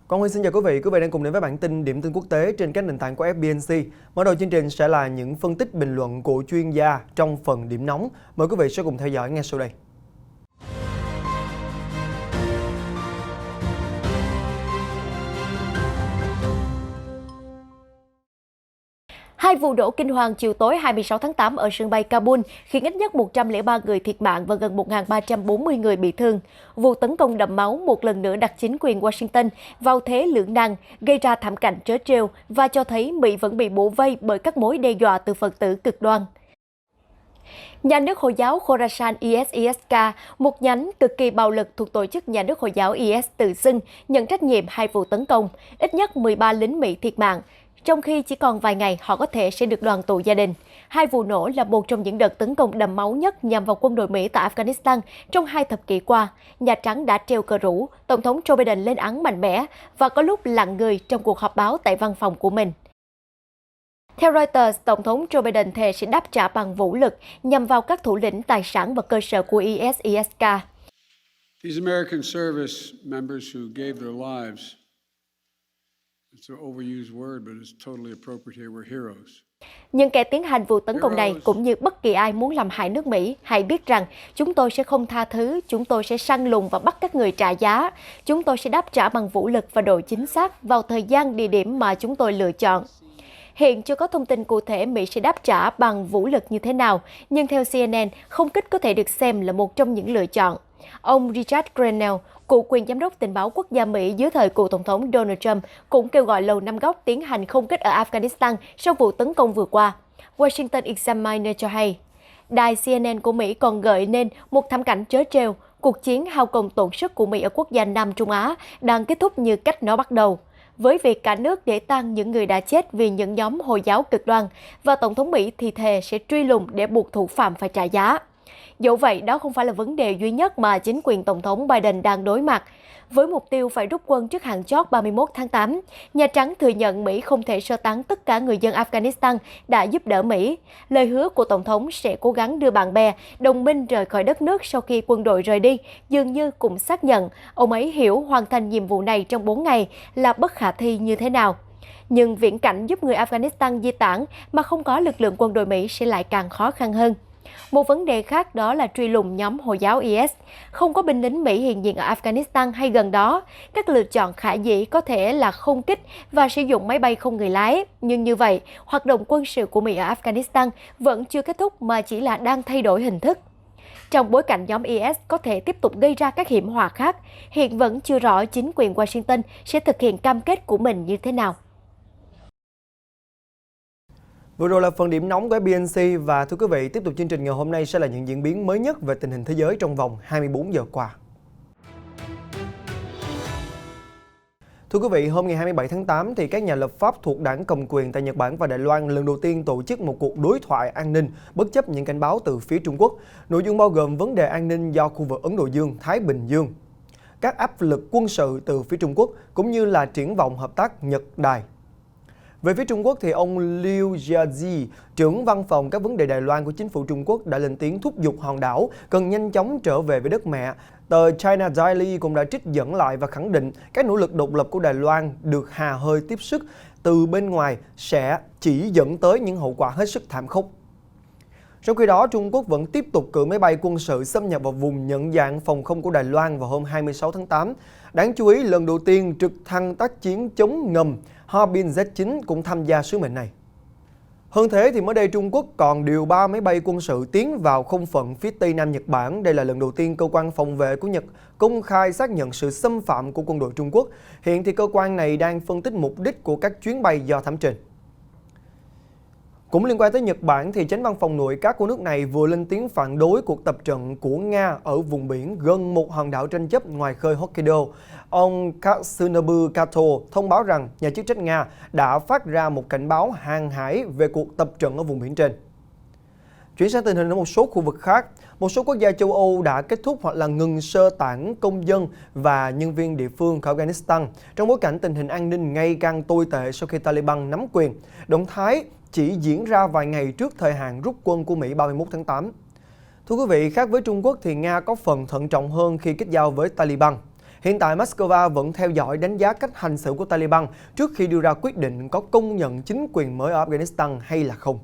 Quang Huy xin chào quý vị đang cùng đến với bản tin điểm tin quốc tế trên các nền tảng của FBNC. Mở đầu chương trình sẽ là những phân tích bình luận của chuyên gia trong phần điểm nóng. Mời quý vị sẽ cùng theo dõi ngay sau đây. Hai vụ nổ kinh hoàng chiều tối 26 tháng 8 ở sân bay Kabul khiến ít nhất 103 người thiệt mạng và gần 1.340 người bị thương. Vụ tấn công đẫm máu một lần nữa đặt chính quyền Washington vào thế lưỡng nan, gây ra thảm cảnh trớ trêu và cho thấy Mỹ vẫn bị bủa vây bởi các mối đe dọa từ phần tử cực đoan. Nhà nước Hồi giáo Khorasan ISISK, một nhánh cực kỳ bạo lực thuộc tổ chức nhà nước Hồi giáo IS tự xưng, nhận trách nhiệm hai vụ tấn công, ít nhất 13 lính Mỹ thiệt mạng. Trong khi chỉ còn vài ngày, họ có thể sẽ được đoàn tụ gia đình. Hai vụ nổ là một trong những đợt tấn công đẫm máu nhất nhằm vào quân đội Mỹ tại Afghanistan trong 2 thập kỷ qua. Nhà Trắng đã treo cờ rủ, Tổng thống Joe Biden lên án mạnh mẽ và có lúc lặng người trong cuộc họp báo tại văn phòng của mình. Theo Reuters, Tổng thống Joe Biden thề sẽ đáp trả bằng vũ lực nhằm vào các thủ lĩnh, tài sản và cơ sở của ISISK. These American service members who gave their lives, it's an overused word, but it's totally appropriate here, were heroes. Những kẻ tiến hành vụ tấn công này, cũng như bất kỳ ai muốn làm hại nước Mỹ, hãy biết rằng chúng tôi sẽ không tha thứ, chúng tôi sẽ săn lùng và bắt các người trả giá. Chúng tôi sẽ đáp trả bằng vũ lực và độ chính xác vào thời gian, địa điểm mà chúng tôi lựa chọn. Hiện chưa có thông tin cụ thể Mỹ sẽ đáp trả bằng vũ lực như thế nào, nhưng theo CNN, không kích có thể được xem là một trong những lựa chọn. Ông Richard Grenell, cựu quyền giám đốc tình báo quốc gia Mỹ dưới thời cựu Tổng thống Donald Trump, cũng kêu gọi Lầu Năm Góc tiến hành không kích ở Afghanistan sau vụ tấn công vừa qua. Washington Examiner cho hay. Đài CNN của Mỹ còn gợi nên một thảm cảnh trớ trêu, cuộc chiến hao công tổn sức của Mỹ ở quốc gia Nam Trung Á đang kết thúc như cách nó bắt đầu, với việc cả nước để tang những người đã chết vì những nhóm Hồi giáo cực đoan, và Tổng thống Mỹ thì thề sẽ truy lùng để buộc thủ phạm phải trả giá. Dẫu vậy, đó không phải là vấn đề duy nhất mà chính quyền Tổng thống Biden đang đối mặt. Với mục tiêu phải rút quân trước hạn chót 31 tháng 8, Nhà Trắng thừa nhận Mỹ không thể sơ tán tất cả người dân Afghanistan đã giúp đỡ Mỹ. Lời hứa của Tổng thống sẽ cố gắng đưa bạn bè, đồng minh rời khỏi đất nước sau khi quân đội rời đi, dường như cũng xác nhận ông ấy hiểu hoàn thành nhiệm vụ này trong 4 ngày là bất khả thi như thế nào. Nhưng viễn cảnh giúp người Afghanistan di tản mà không có lực lượng quân đội Mỹ sẽ lại càng khó khăn hơn. Một vấn đề khác đó là truy lùng nhóm Hồi giáo IS. Không có binh lính Mỹ hiện diện ở Afghanistan hay gần đó. Các lựa chọn khả dĩ có thể là không kích và sử dụng máy bay không người lái. Nhưng như vậy, hoạt động quân sự của Mỹ ở Afghanistan vẫn chưa kết thúc mà chỉ là đang thay đổi hình thức. Trong bối cảnh nhóm IS có thể tiếp tục gây ra các hiểm họa khác, hiện vẫn chưa rõ chính quyền Washington sẽ thực hiện cam kết của mình như thế nào. Vừa rồi là phần điểm nóng của FBNC và thưa quý vị, tiếp tục chương trình ngày hôm nay sẽ là những diễn biến mới nhất về tình hình thế giới trong vòng 24 giờ qua. Thưa quý vị, hôm ngày 27 tháng 8 thì các nhà lập pháp thuộc đảng cầm quyền tại Nhật Bản và Đài Loan lần đầu tiên tổ chức một cuộc đối thoại an ninh bất chấp những cảnh báo từ phía Trung Quốc. Nội dung bao gồm vấn đề an ninh do khu vực Ấn Độ Dương, Thái Bình Dương, các áp lực quân sự từ phía Trung Quốc cũng như là triển vọng hợp tác Nhật-Đài. Về phía Trung Quốc thì ông Liu Jiazi, trưởng văn phòng các vấn đề Đài Loan của chính phủ Trung Quốc đã lên tiếng thúc giục hòn đảo cần nhanh chóng trở về với đất mẹ. Tờ China Daily cũng đã trích dẫn lại và khẳng định các nỗ lực độc lập của Đài Loan được hà hơi tiếp sức từ bên ngoài sẽ chỉ dẫn tới những hậu quả hết sức thảm khốc. Trong khi đó, Trung Quốc vẫn tiếp tục cử máy bay quân sự xâm nhập vào vùng nhận dạng phòng không của Đài Loan vào hôm 26 tháng 8. Đáng chú ý, lần đầu tiên trực thăng tác chiến chống ngầm Harbin Z9 cũng tham gia sứ mệnh này. Hơn thế thì mới đây Trung Quốc còn điều 3 máy bay quân sự tiến vào không phận phía Tây Nam Nhật Bản. Đây là lần đầu tiên cơ quan phòng vệ của Nhật công khai xác nhận sự xâm phạm của quân đội Trung Quốc. Hiện thì cơ quan này đang phân tích mục đích của các chuyến bay do thám trình. Cũng liên quan tới Nhật Bản thì chánh văn phòng nội các của nước này vừa lên tiếng phản đối cuộc tập trận của Nga ở vùng biển gần một hòn đảo tranh chấp ngoài khơi Hokkaido. Ông Katsunobu Kato thông báo rằng nhà chức trách Nga đã phát ra một cảnh báo hàng hải về cuộc tập trận ở vùng biển trên. Chuyển sang tình hình ở một số khu vực khác, một số quốc gia châu Âu đã kết thúc hoặc là ngừng sơ tán công dân và nhân viên địa phương khỏi Afghanistan trong bối cảnh tình hình an ninh ngày càng tồi tệ sau khi Taliban nắm quyền. Động thái chỉ diễn ra vài ngày trước thời hạn rút quân của Mỹ 31 tháng 8. Thưa quý vị, khác với Trung Quốc thì Nga có phần thận trọng hơn khi kết giao với Taliban. Hiện tại Moscow vẫn theo dõi đánh giá cách hành xử của Taliban trước khi đưa ra quyết định có công nhận chính quyền mới ở Afghanistan hay là không.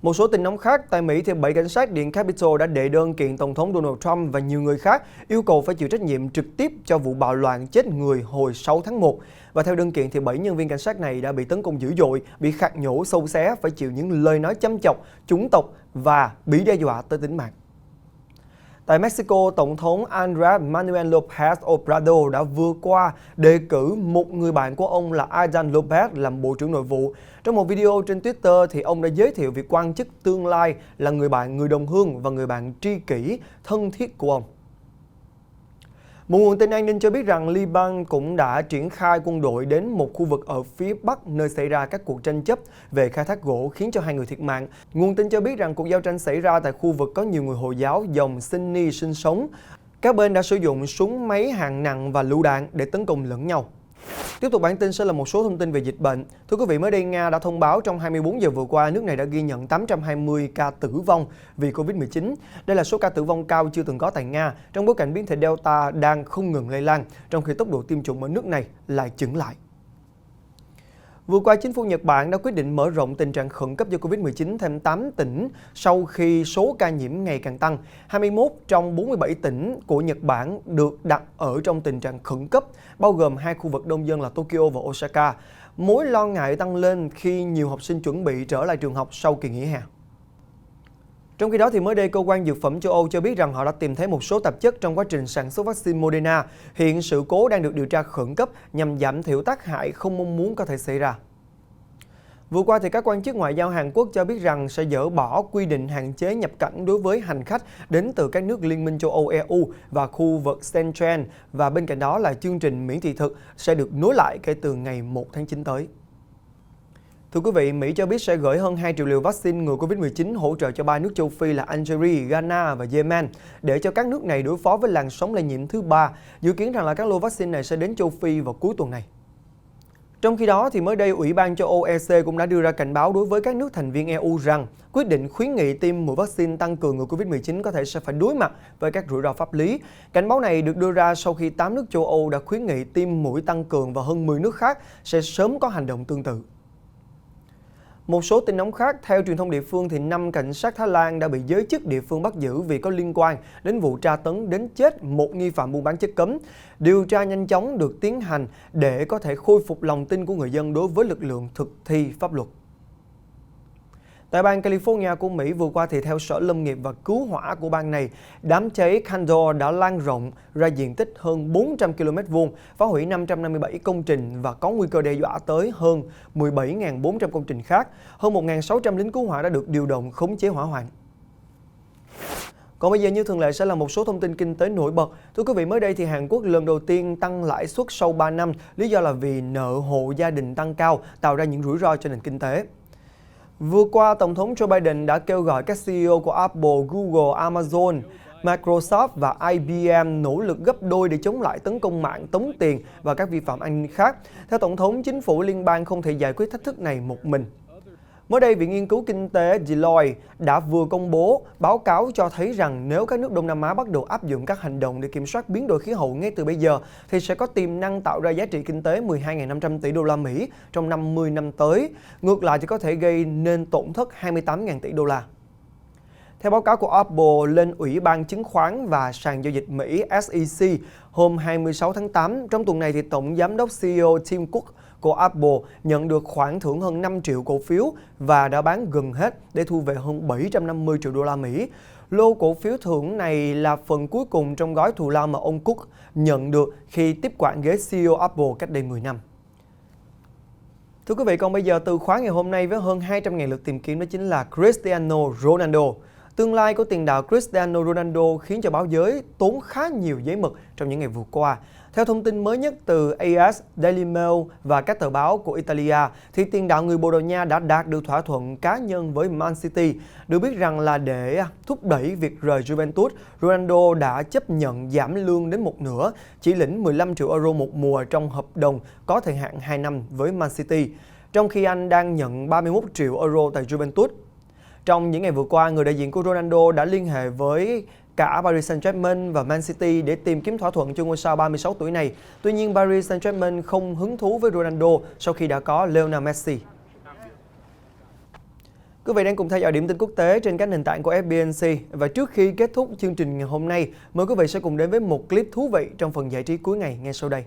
Một số tin nóng khác, tại Mỹ thì 7 cảnh sát điện Capitol đã đệ đơn kiện Tổng thống Donald Trump và nhiều người khác yêu cầu phải chịu trách nhiệm trực tiếp cho vụ bạo loạn chết người hồi 6 tháng 1. Và theo đơn kiện thì 7 nhân viên cảnh sát này đã bị tấn công dữ dội, bị khạc nhổ, xâu xé, phải chịu những lời nói châm chọc, chủng tộc và bị đe dọa tới tính mạng. Tại Mexico, Tổng thống Andrés Manuel López Obrador đã vừa qua đề cử một người bạn của ông là Adán López làm Bộ trưởng Nội vụ. Trong một video trên Twitter thì ông đã giới thiệu vị quan chức tương lai là người bạn, người đồng hương và người bạn tri kỷ thân thiết của ông. Một nguồn tin an ninh cho biết rằng Liban cũng đã triển khai quân đội đến một khu vực ở phía Bắc nơi xảy ra các cuộc tranh chấp về khai thác gỗ khiến cho 2 người thiệt mạng. Nguồn tin cho biết rằng cuộc giao tranh xảy ra tại khu vực có nhiều người Hồi giáo dòng Sunni sinh sống. Các bên đã sử dụng súng máy hạng nặng và lựu đạn để tấn công lẫn nhau. Tiếp tục bản tin sẽ là một số thông tin về dịch bệnh. Thưa quý vị, mới đây Nga đã thông báo trong 24 giờ vừa qua, nước này đã ghi nhận 820 ca tử vong vì Covid-19. Đây là số ca tử vong cao chưa từng có tại Nga, trong bối cảnh biến thể Delta đang không ngừng lây lan, trong khi tốc độ tiêm chủng ở nước này lại chững lại. Vừa qua, chính phủ Nhật Bản đã quyết định mở rộng tình trạng khẩn cấp do Covid-19 thêm 8 tỉnh sau khi số ca nhiễm ngày càng tăng. 21 trong 47 tỉnh của Nhật Bản được đặt ở trong tình trạng khẩn cấp, bao gồm 2 khu vực đông dân là Tokyo và Osaka. Mối lo ngại tăng lên khi nhiều học sinh chuẩn bị trở lại trường học sau kỳ nghỉ hè. Trong khi đó, thì mới đây, Cơ quan Dược phẩm châu Âu cho biết rằng họ đã tìm thấy một số tạp chất trong quá trình sản xuất vaccine Moderna. Hiện sự cố đang được điều tra khẩn cấp nhằm giảm thiểu tác hại không mong muốn có thể xảy ra. Vừa qua, thì các quan chức ngoại giao Hàn Quốc cho biết rằng sẽ dỡ bỏ quy định hạn chế nhập cảnh đối với hành khách đến từ các nước Liên minh châu Âu EU và khu vực Schengen, và bên cạnh đó là chương trình miễn thị thực sẽ được nối lại kể từ ngày 1 tháng 9 tới. Thưa quý vị, Mỹ cho biết sẽ gửi hơn 2 triệu liều vaccine ngừa Covid-19 hỗ trợ cho 3 nước châu Phi là Algeria, Ghana và Yemen để cho các nước này đối phó với làn sóng lây nhiễm thứ 3. Dự kiến rằng là các lô vaccine này sẽ đến châu Phi vào cuối tuần này. Trong khi đó, thì mới đây, Ủy ban châu Âu EC cũng đã đưa ra cảnh báo đối với các nước thành viên EU rằng quyết định khuyến nghị tiêm mũi vaccine tăng cường ngừa Covid-19 có thể sẽ phải đối mặt với các rủi ro pháp lý. Cảnh báo này được đưa ra sau khi 8 nước châu Âu đã khuyến nghị tiêm mũi tăng cường và hơn 10 nước khác sẽ sớm có hành động tương tự. Một số tin nóng khác, theo truyền thông địa phương thì 5 cảnh sát Thái Lan đã bị giới chức địa phương bắt giữ vì có liên quan đến vụ tra tấn đến chết một nghi phạm buôn bán chất cấm. Điều tra nhanh chóng được tiến hành để có thể khôi phục lòng tin của người dân đối với lực lượng thực thi pháp luật. Tại bang California của Mỹ, vừa qua thì theo Sở Lâm nghiệp và Cứu hỏa của bang này, đám cháy Candor đã lan rộng ra diện tích hơn 400 km2, phá hủy 557 công trình và có nguy cơ đe dọa tới hơn 17.400 công trình khác. Hơn 1.600 lính cứu hỏa đã được điều động khống chế hỏa hoạn. Còn bây giờ, như thường lệ, sẽ là một số thông tin kinh tế nổi bật. Thưa quý vị, mới đây thì Hàn Quốc lần đầu tiên tăng lãi suất sau 3 năm, lý do là vì nợ hộ gia đình tăng cao, tạo ra những rủi ro cho nền kinh tế. Vừa qua, Tổng thống Joe Biden đã kêu gọi các CEO của Apple, Google, Amazon, Microsoft và IBM nỗ lực gấp đôi để chống lại tấn công mạng, tống tiền và các vi phạm an ninh khác. Theo Tổng thống, chính phủ liên bang không thể giải quyết thách thức này một mình. Mới đây, Viện Nghiên cứu Kinh tế Deloitte đã vừa công bố báo cáo cho thấy rằng nếu các nước Đông Nam Á bắt đầu áp dụng các hành động để kiểm soát biến đổi khí hậu ngay từ bây giờ, thì sẽ có tiềm năng tạo ra giá trị kinh tế 12.500 tỷ đô la Mỹ trong 50 năm tới. Ngược lại thì có thể gây nên tổn thất 28.000 tỷ đô la. Theo báo cáo của Apple lên Ủy ban Chứng khoán và Sàn Giao dịch Mỹ SEC hôm 26 tháng 8, trong tuần này thì Tổng Giám đốc CEO Tim Cook của Apple nhận được khoản thưởng hơn 5 triệu cổ phiếu và đã bán gần hết để thu về hơn 750 triệu đô la Mỹ. Lô cổ phiếu thưởng này là phần cuối cùng trong gói thù lao mà ông Cook nhận được khi tiếp quản ghế CEO Apple cách đây 10 năm. Thưa quý vị, còn bây giờ từ khóa ngày hôm nay với hơn 200.000 lượt tìm kiếm đó chính là Cristiano Ronaldo. Tương lai của tiền đạo Cristiano Ronaldo khiến cho báo giới tốn khá nhiều giấy mực trong những ngày vừa qua. Theo thông tin mới nhất từ AS, Daily Mail và các tờ báo của Italia, thì tiền đạo người Bồ Đào Nha đã đạt được thỏa thuận cá nhân với Man City. Được biết rằng là để thúc đẩy việc rời Juventus, Ronaldo đã chấp nhận giảm lương đến một nửa, chỉ lĩnh 15 triệu euro một mùa trong hợp đồng có thời hạn 2 năm với Man City, trong khi anh đang nhận 31 triệu euro tại Juventus. Trong những ngày vừa qua, người đại diện của Ronaldo đã liên hệ với cả Paris Saint-Germain và Man City để tìm kiếm thỏa thuận cho ngôi sao 36 tuổi này. Tuy nhiên, Paris Saint-Germain không hứng thú với Ronaldo sau khi đã có Lionel Messi. Quý vị đang cùng theo dõi điểm tin quốc tế trên các nền tảng của FBNC. Và trước khi kết thúc chương trình ngày hôm nay, mời quý vị sẽ cùng đến với một clip thú vị trong phần giải trí cuối ngày ngay sau đây.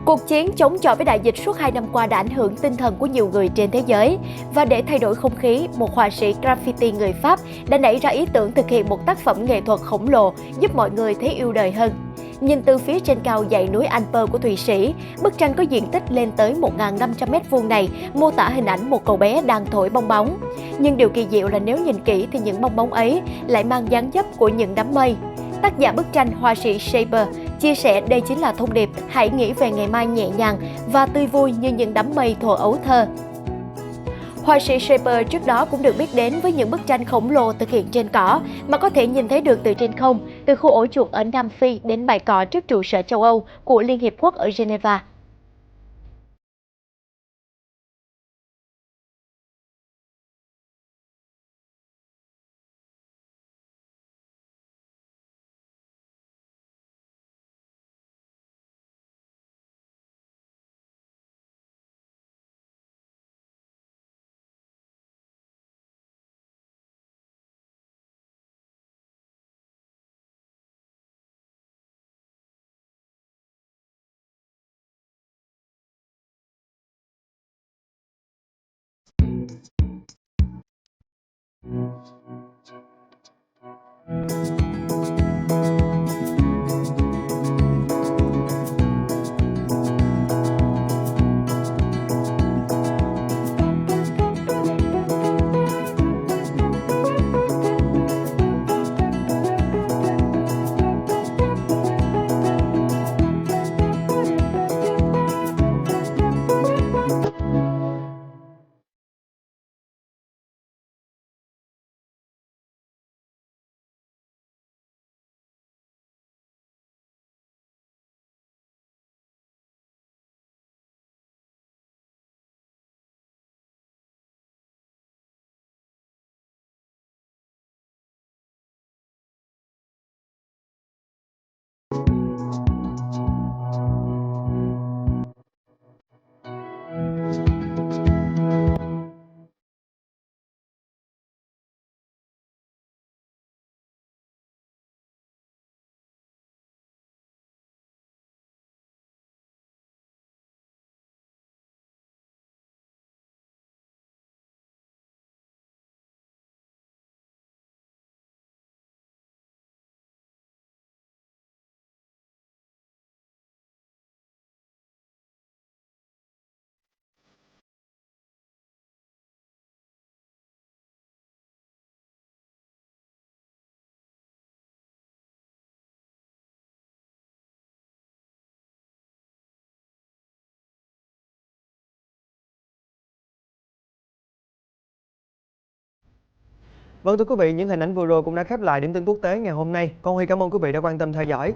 Cuộc chiến chống chọi với đại dịch suốt 2 năm qua đã ảnh hưởng tinh thần của nhiều người trên thế giới. Và để thay đổi không khí, một họa sĩ graffiti người Pháp đã nảy ra ý tưởng thực hiện một tác phẩm nghệ thuật khổng lồ giúp mọi người thấy yêu đời hơn. Nhìn từ phía trên cao dãy núi Alper của Thụy Sĩ, bức tranh có diện tích lên tới 1.500 m² này mô tả hình ảnh một cậu bé đang thổi bong bóng. Nhưng điều kỳ diệu là nếu nhìn kỹ thì những bong bóng ấy lại mang dáng dấp của những đám mây. Tác giả bức tranh, họa sĩ Shaper, chia sẻ đây chính là thông điệp hãy nghĩ về ngày mai nhẹ nhàng và tươi vui như những đám mây thuở ấu thơ. Họa sĩ Shaper trước đó cũng được biết đến với những bức tranh khổng lồ thực hiện trên cỏ mà có thể nhìn thấy được từ trên không, từ khu ổ chuột ở Nam Phi đến bãi cỏ trước trụ sở châu Âu của Liên Hiệp Quốc ở Geneva. Vâng thưa quý vị, những hình ảnh vừa rồi cũng đã khép lại điểm tin quốc tế ngày hôm nay. Con Huy cảm ơn quý vị đã quan tâm theo dõi.